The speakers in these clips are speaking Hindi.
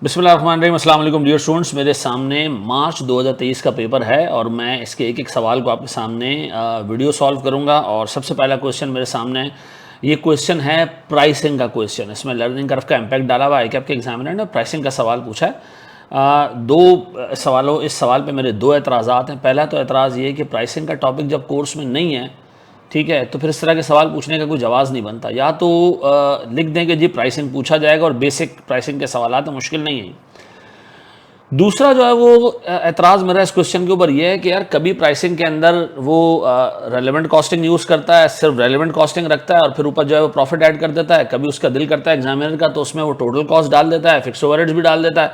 बिस्मिल्लाहिर्रहमानिर्रहीम। अस्सलाम वालेकुम डियर स्टूडेंट्स, मेरे सामने मार्च 2023 का पेपर है और मैं इसके एक एक सवाल को आपके सामने वीडियो सॉल्व करूंगा। और सबसे पहला क्वेश्चन मेरे सामने ये क्वेश्चन है प्राइसिंग का क्वेश्चन। इसमें लर्निंग कर्व का इम्पैक्ट डाला हुआ है कि आपके एग्जामिनर ने प्राइसिंग का सवाल पूछा है। इस सवाल पे मेरे दो एतराज़ात हैं। पहला तो एतराज़ ये है कि प्राइसिंग का टॉपिक जब कोर्स में नहीं है, ठीक है, तो फिर इस तरह के सवाल पूछने का कोई जवाब नहीं बनता। या तो लिख दें कि जी प्राइसिंग पूछा जाएगा और बेसिक प्राइसिंग के सवाल तो मुश्किल नहीं है। दूसरा जो है वो एतराज़ मेरा इस क्वेश्चन के ऊपर ये है कि यार कभी प्राइसिंग के अंदर वो रेलेवेंट कॉस्टिंग यूज़ करता है, सिर्फ रेलेवेंट कॉस्टिंग रखता है और फिर ऊपर जो है वो प्रॉफिट ऐड कर देता है। कभी उसका दिल करता है एग्जामिनर का तो उसमें वो टोटल कॉस्ट डाल देता है, फिक्स ओवरहेड्स भी डाल देता है।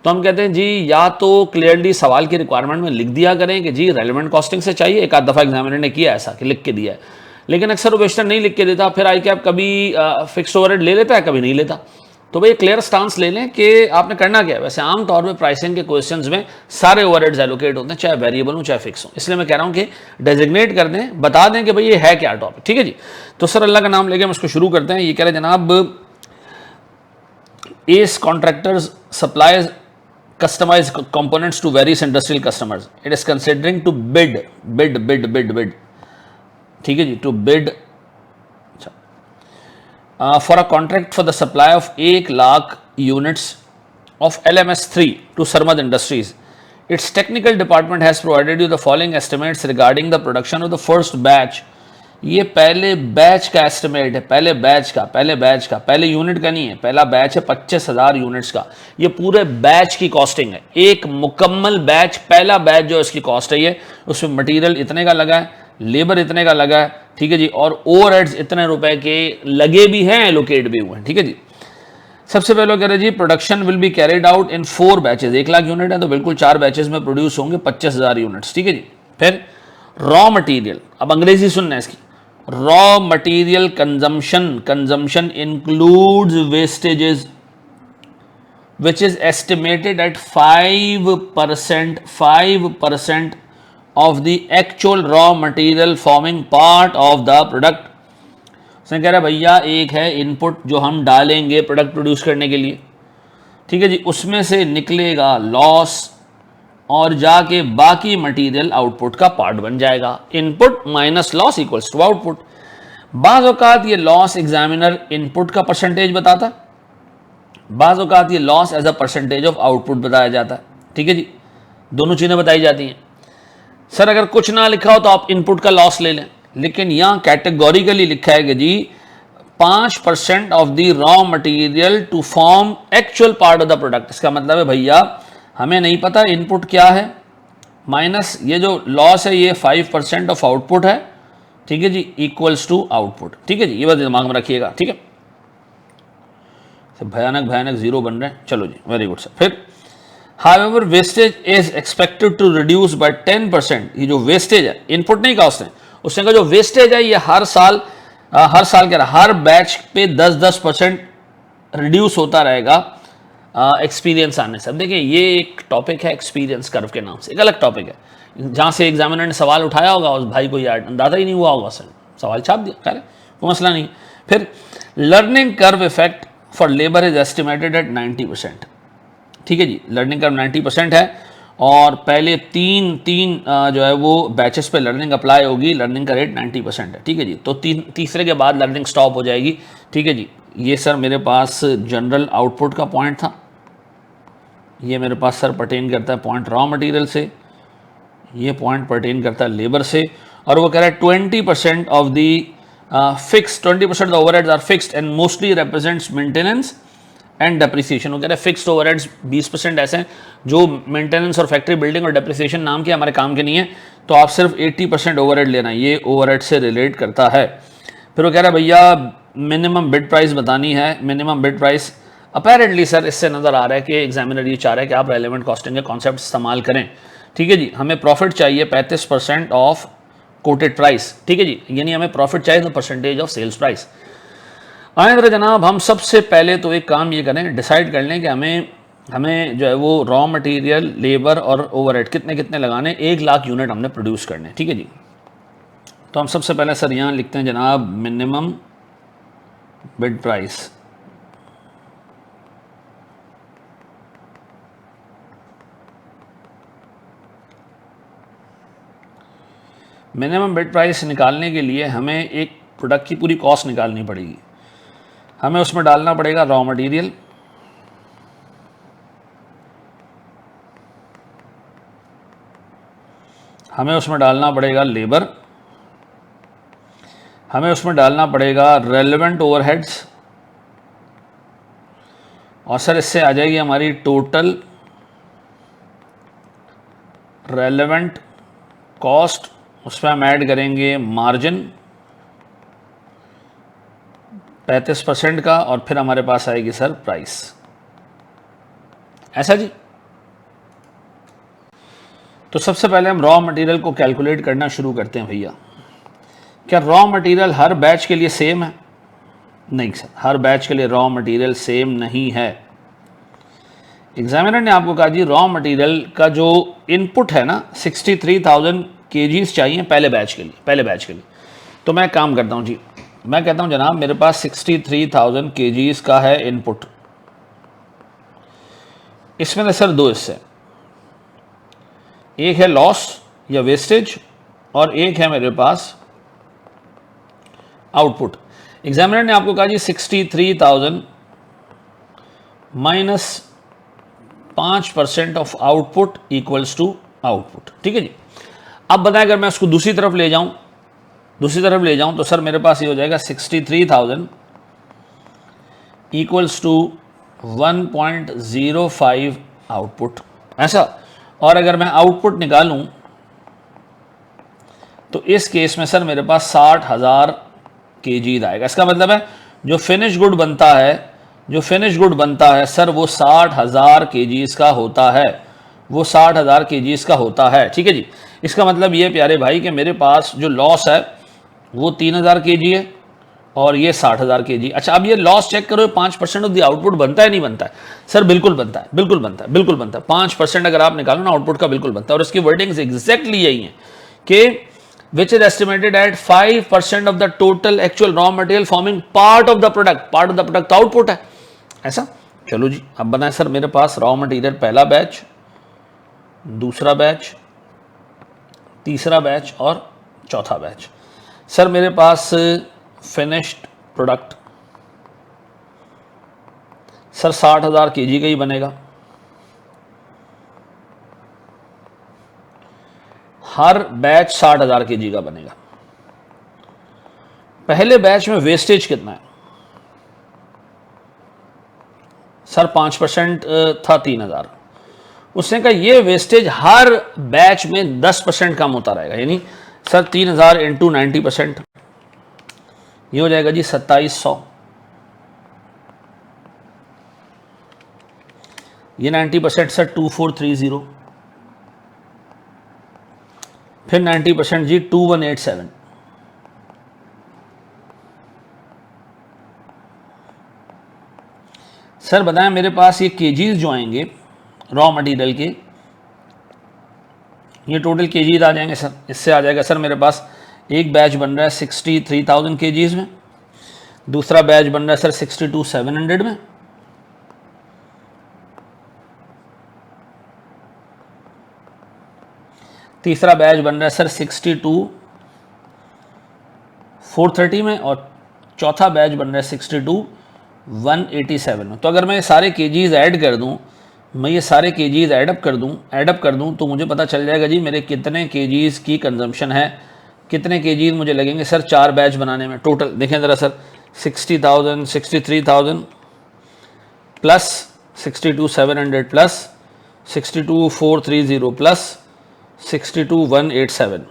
तो हम कहते हैं जी या तो क्लियरली सवाल की रिक्वायरमेंट में लिख दिया करें कि जी रेलेवेंट कॉस्टिंग से चाहिए। एक आध दफ़ा एग्जामिनर ने किया ऐसा कि लिख के दिया है, लेकिन अक्सर वो वेस्टर नहीं लिख के देता। फिर आई कैप कभी फिक्स ओवरहेड ले लेता है, कभी नहीं लेता। तो भाई क्लियर स्टांस ले लें कि आपने करना क्या है। वैसे आमतौर पे प्राइसिंग के क्वेश्चंस में सारे ओवरहेड्स एलोकेट होते हैं, चाहे वेरिएबल हो चाहे फिक्स हो। इसलिए मैं कह रहा हूं कि डेजिग्नेट कर दें, बता दें कि भाई ये है क्या टॉपिक। ठीक है जी। तो सर अल्लाह का नाम लेके हम इसको शुरू करते हैं। ये कह रहे हैं जनाब, S contractors supplies customized components to various industrial customers. It is considering to bid. ठीक है जी, to bid for a contract for the supply of 1 lakh units of LMS3 to Sarmad Industries. Its technical department has provided you the following estimates regarding the production of the first batch. ये पहले बैच का एस्टिमेट है, पहले यूनिट का नहीं है। पहला बैच है 25,000 यूनिट्स का। ये पूरे बैच की कॉस्टिंग है, एक मुकम्मल बैच, पहला बैच जो इसकी कॉस्ट है ये, उसमें मटेरियल इतने का लगा है, लेबर इतने का लगा है, ठीक है जी, और ओवरहेड्स इतने रुपए के लगे भी हैं, एलोकेट भी हुए हैं। ठीक है जी। सबसे पहले कह रहे जी production will be carried out in 4 batches. 1 lakh unit है तो बिल्कुल 4 बैचेस में प्रोड्यूस होंगे 25,000 यूनिट्स। ठीक है जी। फिर रॉ मटेरियल, अब अंग्रेजी सुनना है इसकी। Raw material consumption includes vestiges which is estimated at 5% of the actual raw material forming part of the product. उसने कह रहा है भैया एक है इनपुट जो हम डालेंगे प्रोडक्ट प्रोड्यूस करने के लिए, ठीक है जी, उसमें से निकलेगा लॉस और जाके बाकी मटेरियल आउटपुट का पार्ट बन जाएगा। Input minus loss equals to output. बाज़ औक़ात ये लॉस एग्जामिनर इनपुट का परसेंटेज बताता, बाज़ औक़ात ये loss as a percentage of output बताया जाता है। ठीक है जी, दोनों चीज़ें बताई जाती हैं। सर अगर कुछ ना लिखा हो तो आप इनपुट का लॉस ले लें, लेकिन यहाँ कैटेगोरिकली लिखा है कि जी 5% of the raw material to form actual part of the product. इसका मतलब है भैया हमें नहीं पता इनपुट क्या है, माइनस ये जो लॉस है ये 5% ऑफ आउटपुट है। ठीक है जी, इक्वल्स टू आउटपुट। ठीक है जी, ये बात दिमाग में रखिएगा। ठीक है, भयानक जीरो बन रहे हैं। चलो जी, वेरी गुड सर। फिर however wastage is expected to reduce by 10%। ये जो वेस्टेज है, इनपुट नहीं कहा उसने कहा जो वेस्टेज है ये हर साल कह रहा हर बैच पे 10% रिड्यूस होता रहेगा एक्सपीरियंस आने से। अब देखिए ये एक टॉपिक है एक्सपीरियंस कर्व के नाम से, एक अलग टॉपिक है जहाँ से एग्जामिनर ने सवाल उठाया होगा, उस भाई को यार अंदाजा ही नहीं हुआ होगा, सर सवाल छाप दिया, खैर वो मसला नहीं। फिर learning curve effect for labour is estimated at 90%। ठीक है जी, लर्निंग कर्व 90% है और पहले तीन जो है वो बैचेस पे लर्निंग अप्लाई होगी। लर्निंग का रेट 90% है। ठीक है जी, तो तीसरे के बाद लर्निंग स्टॉप हो जाएगी। ठीक है जी, ये सर मेरे पास जनरल आउटपुट का पॉइंट था, ये मेरे पास सर पर्टेन करता है पॉइंट रॉ मटेरियल से, ये पॉइंट पर्टेन करता है लेबर से, और वो कह रहा है 20% of the fix 20% of overheads are fixed and mostly represents maintenance and depreciation. वो कह रहे हैं फिक्स्ड ओवरहेड्स 20% ऐसे हैं जो मेंटेनेंस और फैक्ट्री बिल्डिंग और डेप्रिसिएशन नाम के हमारे काम के नहीं है, तो आप सिर्फ 80% ओवरहेड लेना, ये ओवरहेड से रिलेट करता है। फिर वो कह रहा है भैया मिनिमम बिड प्राइस बतानी है। Minimum bid price apparently sir इससे नज़र आ रहा है कि एग्जामिनर ये चाह रहा है कि आप रेलेवेंट कॉस्टिंग के कॉन्सेप्ट इस्तेमाल करें। ठीक है जी, हमें प्रॉफिट चाहिए 35% ऑफ कोटेड प्राइस। ठीक है जी, यानी हमें प्रॉफिट चाहिए तो परसेंटेज ऑफ सेल्स प्राइस। आए जरा जनाब, हम सबसे पहले तो एक काम ये करें, डिसाइड कर लें कि हमें जो है वो रॉ मटेरियल, लेबर और ओवरहेड कितने कितने लगाने। 1 लाख यूनिट हमने प्रोड्यूस करने। ठीक है जी, तो हम सबसे पहले सर यहाँ लिखते हैं जनाब minimum bid price. Minimum bid price निकालने के लिए हमें एक प्रोडक्ट की पूरी कॉस्ट निकालनी पड़ेगी। हमें उसमें डालना पड़ेगा रॉ मटेरियल, हमें उसमें डालना पड़ेगा लेबर, हमें उसमें डालना पड़ेगा रेलेवेंट ओवरहेड्स, और सर इससे आ जाएगी हमारी टोटल रेलेवेंट कॉस्ट। उसमें हम ऐड करेंगे मार्जिन 35% का, और फिर हमारे पास आएगी सर प्राइस। ऐसा जी। तो सबसे पहले हम रॉ मटेरियल को कैलकुलेट करना शुरू करते हैं भैया। क्या रॉ मटेरियल हर बैच के लिए सेम है? नहीं सर, हर बैच के लिए रॉ मटेरियल सेम नहीं है। एग्जामिनर ने आपको कहा जी रॉ मटेरियल का जो इनपुट है ना 63,000 kgs चाहिए पहले बैच के लिए। तो मैं काम करता हूँ जी, मैं कहता हूँ जनाब मेरे पास 63,000 kgs का है इनपुट। इसमें से सर दो हिस्से, एक है लॉस या वेस्टेज और एक है मेरे पास आउटपुट। एग्जामिनर ने आपको कहा जी 63,000 minus 5% of output equals to output. ठीक है जी। अब बताएं अगर मैं उसको दूसरी तरफ ले जाऊं तो सर मेरे पास ये हो जाएगा 63,000 इक्वल्स टू 1.05 आउटपुट, ऐसा। और अगर मैं आउटपुट निकालूं तो इस केस में सर मेरे पास 60,000 kg आएगा। इसका मतलब है जो फिनिश गुड बनता है सर वो 60,000 kgs का होता है, वो 60,000 kgs का होता है। ठीक है जी। इसका मतलब ये प्यारे भाई कि मेरे पास जो लॉस है वो 3,000 kg है और ये 60,000 kg। अच्छा, अब ये लॉस चेक करो, 5% ऑफ द आउटपुट बनता है नहीं बनता है? सर बिल्कुल बनता है। 5% अगर आप निकालो ना आउटपुट का, बिल्कुल बनता है। और इसकी वर्डिंग्स एग्जैक्टली यही है कि which is estimated at 5% of the total actual raw material forming part of the product output है, ऐसा। चलो जी, अब बनाए सर मेरे पास रॉ मटेरियल पहला बैच, दूसरा बैच, तीसरा बैच और चौथा बैच। सर मेरे पास फिनिश्ड प्रोडक्ट सर 60,000 kg का ही बनेगा। हर बैच 60,000 kg का बनेगा। पहले बैच में वेस्टेज कितना है सर? 5% था 3,000। उसने कहा ये वेस्टेज हर बैच में 10% कम होता रहेगा, यानी सर 3,000 इंटू 90%, ये हो जाएगा जी 2700। ये 90% सर 2430, फिर 90% जी 2187। सर बताएं मेरे पास ये केजीज जो आएंगे रॉ मटेरियल के, ये टोटल केजीज आ जाएंगे सर। इससे आ जाएगा सर मेरे पास एक बैच बन रहा है 63,000 केजीज में, दूसरा बैच बन रहा है सर 62,700 में, तीसरा बैच बन रहा है सर 62,430 में, और चौथा बैच बन रहा है 62,187 में। तो अगर मैं ये सारे केजीज ऐड कर दूं, ऐडअप कर दूं तो मुझे पता चल जाएगा जी मेरे कितने केजीज की कंजम्पशन है, कितने केजीज मुझे लगेंगे सर 4 बैच बनाने में। टोटल देखें ज़रा sir, 60,000, 63,000 plus 62,700 plus 62,430 plus 62,187,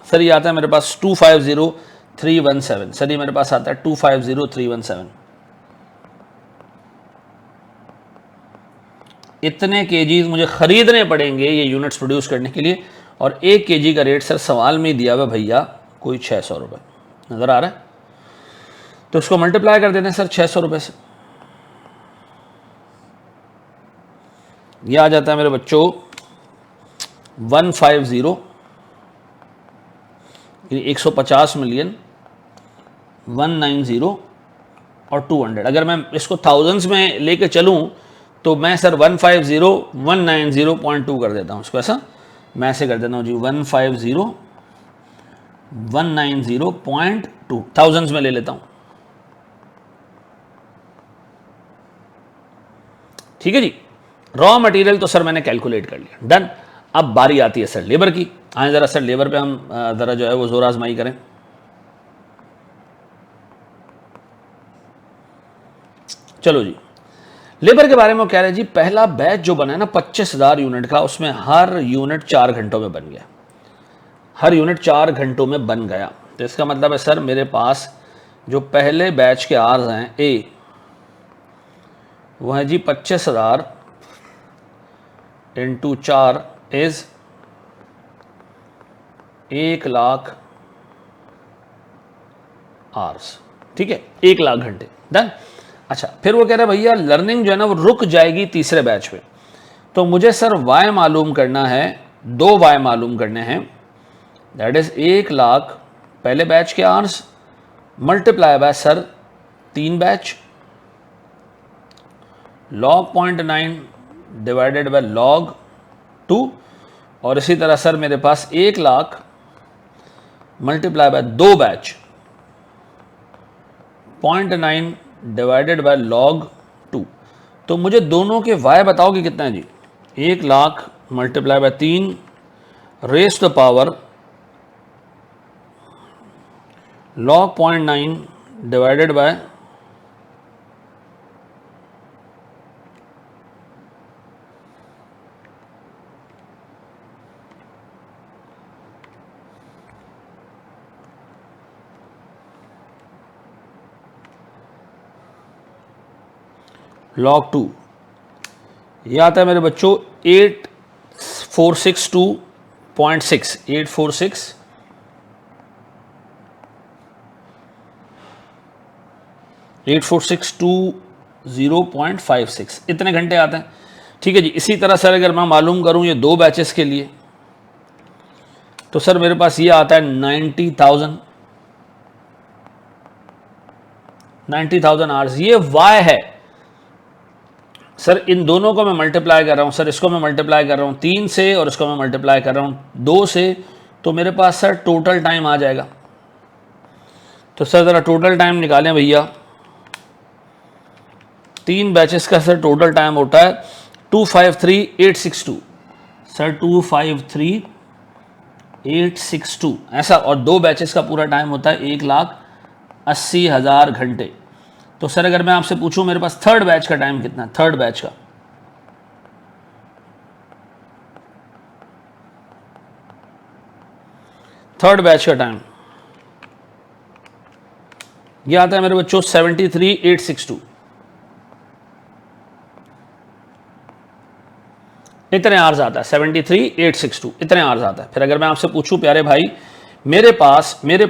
sir ये आता है मेरे पास 250,317। सर ये मेरे पास आता है 250,317। इतने केजीज मुझे खरीदने पड़ेंगे ये यूनिट्स प्रोड्यूस करने के लिए, और 1 केजी का रेट सर सवाल में ही दिया हुआ भैया कोई 600 रुपये, नज़र आ रहा है? तो उसको मल्टीप्लाई कर देते हैं सर 600 रुपये से। यह आ जाता है मेरे बच्चों 150, 150 मिलियन, 190 और 200। अगर मैं इसको थाउजेंड्स में लेके चलूं तो मैं सर 150 190.2 कर देता हूं इसको, ऐसा मैं ऐसे कर देता हूं जी 150 190.2 थाउजेंड्स में ले लेता हूं, ठीक है जी। रॉ मटेरियल तो सर मैंने कैलकुलेट कर लिया, डन। अब बारी आती है सर लेबर की। आए जरा सर लेबर पे हम जरा जो है वो जोर आजमाई करें। चलो जी, लेबर के बारे में कह रहे हैं जी, पहला बैच जो बना है ना 25,000 यूनिट का, उसमें हर यूनिट 4 घंटों में बन गया, हर यूनिट 4 घंटों में बन गया। तो इसका मतलब है सर मेरे पास जो पहले बैच के आर्स हैं ए, वो है जी 25,000 इंटू 4 इज 1,00,000 आवर्स, ठीक है, 1,00,000 घंटे, डन। अच्छा, फिर वो कह रहे हैं भैया लर्निंग जो है ना वो रुक जाएगी तीसरे बैच पे, तो मुझे सर वाई मालूम करना है, 2 वाई मालूम करने हैं, दैट इज 1,00,000 पहले बैच के hours multiply by sir 3 batch, log 0.9 divided by log 2, और इसी तरह सर मेरे पास 1,00,000 multiply bye 2 batch 0.9 divided by log 2। तो मुझे दोनों के y बताओगे कितना है जी, 1,00,000 multiply by 3 raise to power log 0.9 divided by log 2, यह आता है मेरे बच्चों 8462.6, 8462.56 इतने घंटे आते हैं, ठीक है जी। इसी तरह सर अगर मैं मालूम करूं ये 2 बैचेस के लिए, तो सर मेरे पास ये आता है 90,000 आवर्स, ये वाई है सर। इन दोनों को मैं मल्टीप्लाई कर रहा हूँ सर, इसको मैं मल्टीप्लाई कर रहा हूँ 3 से और इसको मैं मल्टीप्लाई कर रहा हूँ 2 से, तो मेरे पास सर टोटल टाइम आ जाएगा। तो सर ज़रा टोटल टाइम निकालें भैया, 3 बैचेस का सर टोटल टाइम होता है 253,862 सर, 253,862 ऐसा, और 2 बैचेस का पूरा टाइम होता है 1,80,000 घंटे। तो सर अगर मैं आपसे पूछूं मेरे पास थर्ड बैच का टाइम कितना है, थर्ड बैच का, थर्ड बैच का टाइम ये आता है मेरे बच्चों 73,862, इतने आवर्स आता है, 73,862 इतने आवर्स आता है। फिर अगर मैं आपसे पूछूं प्यारे भाई, मेरे पास मेरे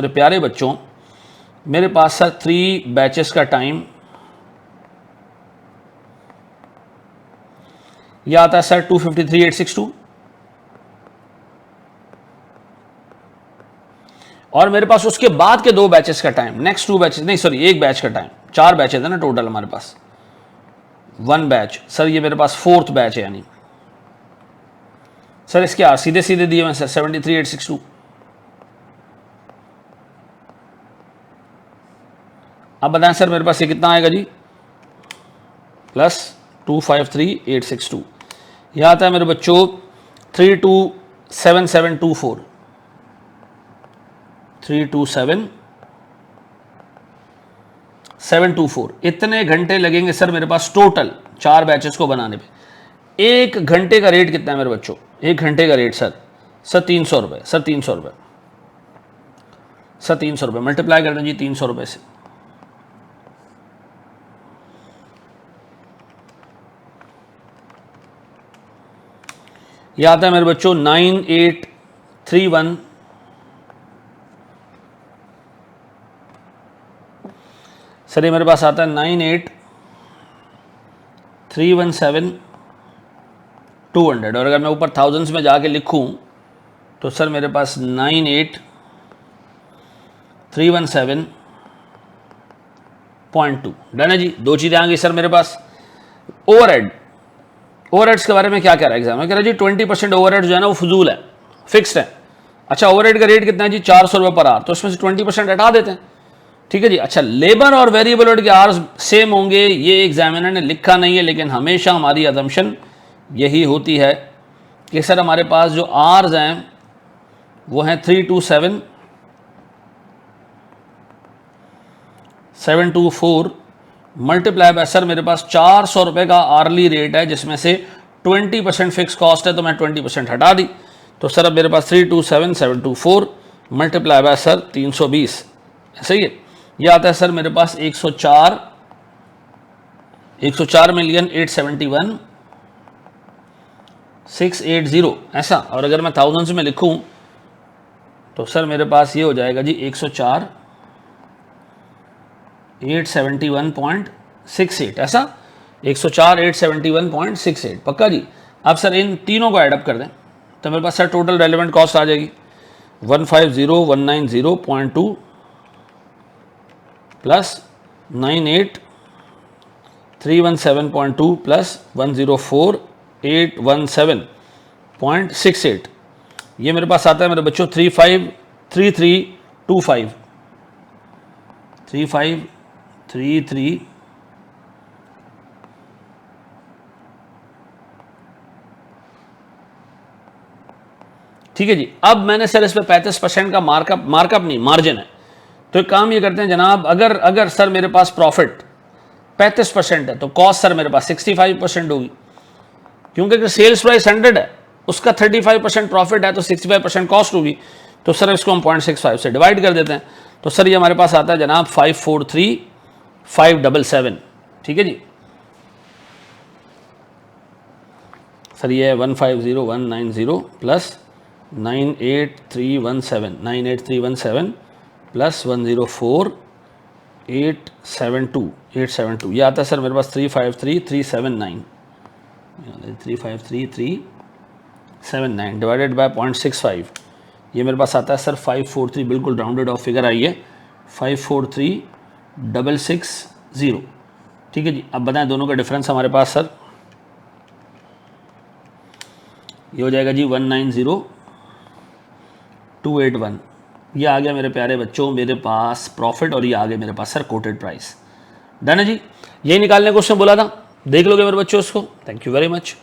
प्यारे बच्चों, मेरे पास सर 3 बैचेस का टाइम यह आता है सर 253,862, और मेरे पास उसके बाद के 2 बैचेस का टाइम, नेक्स्ट 2 बैचेस नहीं सॉरी 1 बैच का टाइम, 4 बैचेस है ना टोटल हमारे पास, 1 बैच सर, ये मेरे पास 4th बैच है, यानी सर इसके सीधे सीधे दिए हुए सर 73,862। अब बताएं सर मेरे पास ये कितना आएगा जी, प्लस 253,862, यह आता है मेरे बच्चों 327724, 327724 इतने घंटे लगेंगे सर मेरे पास टोटल 4 बैचेस को बनाने पे। 1 घंटे का रेट कितना है मेरे बच्चों, 1 घंटे का रेट सर 300 रुपये, सर 300 रुपये, सर 300 रुपये मल्टीप्लाई कर दें जी 300 रुपये से, यह आता है मेरे बच्चों 9831, सर ये मेरे पास आता है 98317200, और अगर मैं ऊपर थाउजेंड्स में जाके लिखूं तो सर मेरे पास 98,317.2, डन है जी। 2 चीज़ें आ गई सर मेरे पास। ओवरहेड्स के बारे में क्या कह रहा है एग्जाम में, कह रहा है जी 20% ओवरहेड जो है ना वो फजूल है, फिक्स्ड है, अच्छा ओवरहेड का रेट कितना है जी 400 रुपये पर आवर, तो उसमें से 20% हटा देते हैं, ठीक है जी। अच्छा लेबर और वेरिएबल ओवरहेड के आवर्स सेम होंगे, ये एग्जामिनर ने लिखा नहीं है, लेकिन हमेशा हमारी अजम्पशन यही होती है कि सर हमारे पास जो आवर्स हैं वो हैं 32724 मल्टीप्लाई बाय, सर मेरे पास 400 रुपये का आर्ली रेट है जिसमें से 20% फिक्स कॉस्ट है, तो मैं 20% हटा दी, तो सर अब मेरे पास 327,724 मल्टीप्लाई बाय सर 320, ऐसे ही है। ये आता है सर मेरे पास 104,871,680 ऐसा। और अगर मैं थाउजेंड्स में लिखूं तो सर मेरे पास ये हो जाएगा जी 104,871.68 ऐसा, 104,871.68 पक्का जी। अब सर इन तीनों को ऐडअप कर दें तो मेरे पास सर टोटल रेलिवेंट कॉस्ट आ जाएगी 150,190.2 प्लस 98,317.2 प्लस 104,817.68, ये मेरे पास आता है मेरे बच्चों 353325, 3533, ठीक है जी। अब मैंने सर इस पे 35% का मार्कअप नहीं मार्जिन है, तो एक काम ये करते हैं जनाब, अगर सर मेरे पास प्रॉफिट 35% है तो कॉस्ट सर मेरे पास 65% होगी, क्योंकि अगर सेल्स प्राइस 100 है उसका 35% प्रॉफिट है तो 65% कॉस्ट होगी, तो सर इसको हम 0.65 से डिवाइड कर देते हैं, तो सर ये हमारे पास आता है जनाब 543,577, ठीक है जी। सर ये है 150,190 प्लस 98,317 प्लस 104,872, ये आता है सर मेरे पास 353,379, 353,379 डिवाइडेड बाय 0.65, ये मेरे पास आता है सर 543, बिल्कुल राउंडेड ऑफ फिगर आई है 543,660, ठीक है जी। अब बताएं दोनों का डिफरेंस हमारे पास सर ये हो जाएगा जी 190,281, ये आ गया मेरे प्यारे बच्चों मेरे पास प्रॉफिट, और ये आ गया मेरे पास सर कोटेड प्राइस। डन है जी, यही निकालने को उसने बोला था, देख लोगे मेरे बच्चों इसको। Thank you very much.